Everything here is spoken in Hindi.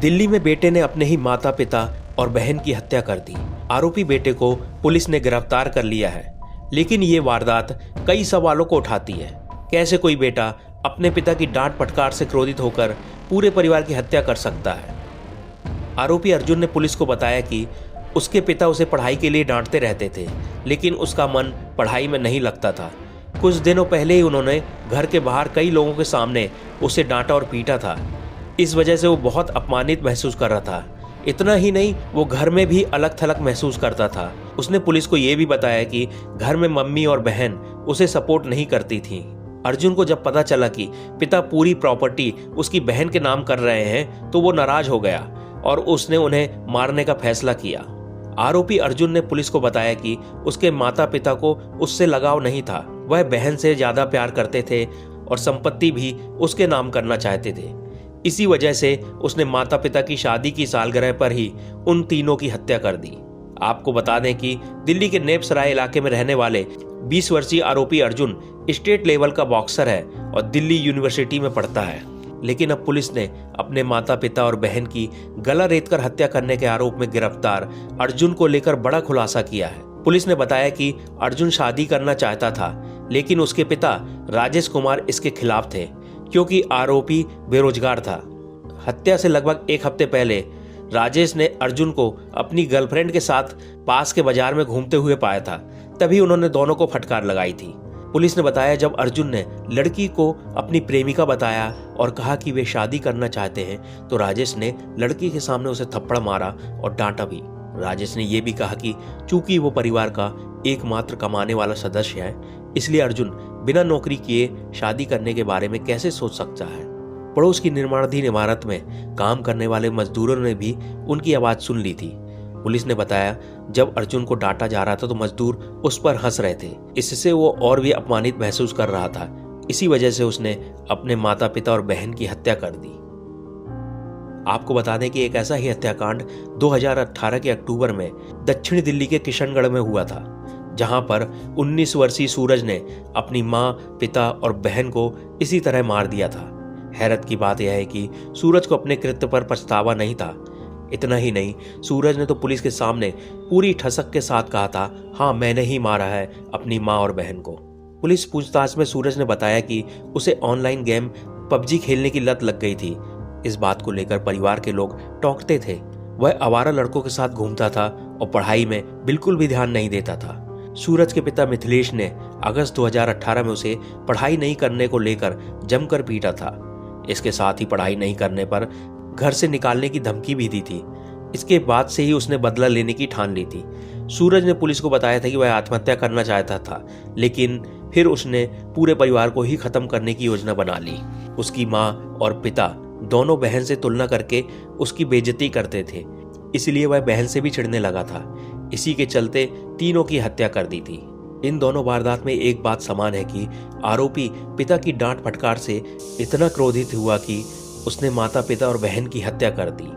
दिल्ली में बेटे ने अपने ही माता पिता और बहन की हत्या कर दी। आरोपी बेटे को पुलिस ने गिरफ्तार कर लिया है, लेकिन ये वारदात कई सवालों को उठाती है। कैसे कोई बेटा अपने पिता की डांट फटकार से क्रोधित होकर पूरे परिवार की हत्या कर सकता है। आरोपी अर्जुन ने पुलिस को बताया कि उसके पिता उसे पढ़ाई के लिए डांटते रहते थे, लेकिन उसका मन पढ़ाई में नहीं लगता था। कुछ दिनों पहले ही उन्होंने घर के बाहर कई लोगों के सामने उसे डांटा और पीटा था। इस वजह से वो बहुत अपमानित महसूस कर रहा था। इतना ही नहीं, वो घर में भी अलग थलग महसूस करता था। उसने पुलिस को ये भी बताया कि घर में मम्मी और बहन उसे सपोर्ट नहीं करती थी। अर्जुन को जब पता चला कि पिता पूरी प्रॉपर्टी उसकी बहन के नाम कर रहे हैं, तो वो नाराज हो गया और उसने उन्हें मारने का फैसला किया। आरोपी अर्जुन ने पुलिस को बताया कि उसके माता पिता को उससे लगाव नहीं था। वह बहन से ज्यादा प्यार करते थे और संपत्ति भी उसके नाम करना चाहते थे। इसी वजह से उसने माता पिता की शादी की सालगिरह पर ही उन तीनों की हत्या कर दी। आपको बता दें कि दिल्ली के नेपसराय इलाके में रहने वाले 20 वर्षीय आरोपी अर्जुन स्टेट लेवल का बॉक्सर है और दिल्ली यूनिवर्सिटी में पढ़ता है। लेकिन अब पुलिस ने अपने माता पिता और बहन की गला रेतकर हत्या करने के आरोप में गिरफ्तार अर्जुन को लेकर बड़ा खुलासा किया है। पुलिस ने बताया कि अर्जुन शादी करना चाहता था, लेकिन उसके पिता राजेश कुमार इसके खिलाफ थे, क्योंकि आरोपी बेरोजगार था। हत्या से लगभग एक हफ्ते पहले राजेश ने अर्जुन को अपनी गर्लफ्रेंड के साथ पास के बाजार में घूमते हुए पाया था। तभी उन्होंने दोनों को फटकार लगाई थी। पुलिस ने बताया, जब अर्जुन ने लड़की को अपनी प्रेमिका बताया और कहा कि वे शादी करना चाहते हैं, तो राजेश ने लड़की के सामने उसे थप्पड़ मारा और डांटा भी। राजेश ने यह भी कहा कि चूंकि वो परिवार का एकमात्र कमाने वाला सदस्य है, इसलिए अर्जुन बिना नौकरी किए शादी करने के बारे में कैसे सोच सकता है। पड़ोस की निर्माणाधीन इमारत में काम करने वाले मजदूरों ने भी उनकी आवाज सुन ली थी। पुलिस ने बताया, जब अर्जुन को डांटा जा रहा था तो मजदूर उस पर हंस रहे थे। इससे वो और भी अपमानित महसूस कर रहा था। इसी वजह से उसने अपने माता पिता और बहन की हत्या कर दी। आपको बता दें कि एक ऐसा ही हत्याकांड 2018 के अक्टूबर में दक्षिण दिल्ली के किशनगढ़ में हुआ था, जहां पर 19 वर्षीय सूरज ने अपनी मां, पिता और बहन को इसी तरह मार दिया था। हैरत की बात यह है कि सूरज को अपने कृत्य पर पछतावा नहीं था। इतना ही नहीं, सूरज ने तो पुलिस के सामने पूरी ठसक के साथ कहा था, हाँ, मैंने ही मारा है अपनी मां और बहन को। पुलिस पूछताछ में सूरज ने बताया कि उसे ऑनलाइन गेम पबजी खेलने की लत लग गई थी। इस बात को लेकर परिवार के लोग टोकते थे। वह आवारा लड़कों के साथ घूमता था और पढ़ाई में बिल्कुल भी ध्यान नहीं देता था। सूरज के पिता मिथिलेश ने अगस्त 2018 में उसे पढ़ाई नहीं करने को लेकर जमकर पीटा था। इसके साथ ही पढ़ाई नहीं करने पर घर से निकालने की धमकी भी दी थी। इसके बाद से ही उसने बदला लेने की ठान ली थी। सूरज ने पुलिस को बताया था कि वह आत्महत्या करना चाहता था, लेकिन फिर उसने पूरे परिवार को ही खत्म करने की योजना बना ली। उसकी माँ और पिता दोनों बहन से तुलना करके उसकी बेइज्जती करते थे, इसलिए वह बहन से भी चिढ़ने लगा था। इसी के चलते तीनों की हत्या कर दी थी। इन दोनों वारदात में एक बात समान है कि आरोपी पिता की डांट फटकार से इतना क्रोधित हुआ कि उसने माता पिता और बहन की हत्या कर दी।